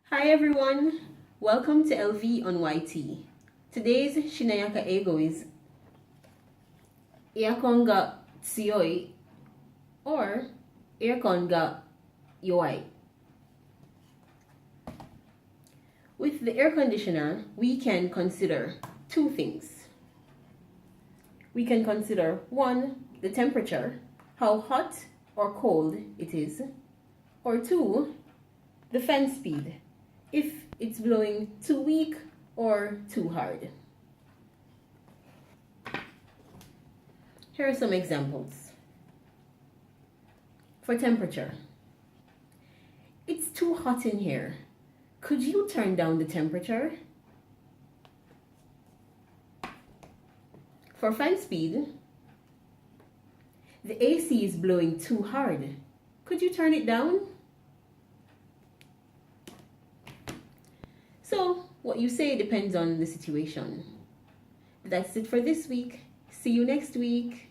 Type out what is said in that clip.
Hi everyone, welcome to LV on YT. Today's Shinayaka Ego is Earcon ga強い or Earcon ga yowai. With the air conditioner, we can consider two things. We can consider one, the temperature, how hot or cold it is, or two, the fan speed, if it's blowing too weak or too hard. Here are some examples. For temperature, it's too hot in here. Could you turn down the temperature? For fan speed, the AC is blowing too hard. Could you turn it down? So, what you say depends on the situation. That's it for this week. See you next week.